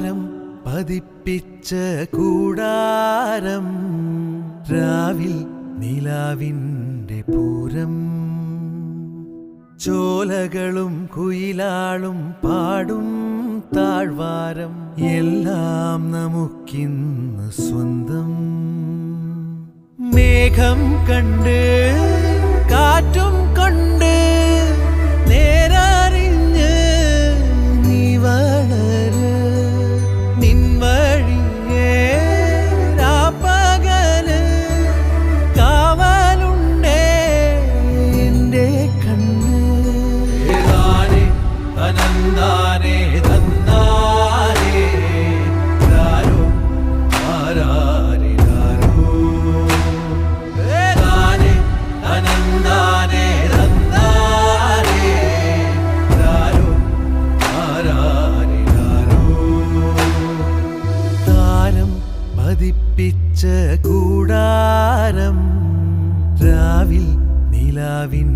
താരം പതിപ്പിച്ച കൂടാരം രാവിൽ നിലാവിൻ്റെ പൂരം ചോലകളും കുയിലാളും പാടും താഴ്വാരം എല്ലാം നമുക്കിന്ന് സ്വന്തം മേഘം കണ്ട് കാറ്റും കൊണ്ട് നേരറിഞ്ഞ് നീ വളര് നിൻ വഴിയേ രാപ്പകല് കാവലുണ്ടേ എൻ്റെ കണ്ണ് ഏതാനേ അനന്താനേ തന്നാനേ രാരോ ആരാരേ രാരോ ഏതാനേ അനന്താനേ തന്നാനേ രാരോ ആരാരേ രാരോ താരം പതിപ്പിച്ച കൂടാരം രാവിൽ നിലാവിൻ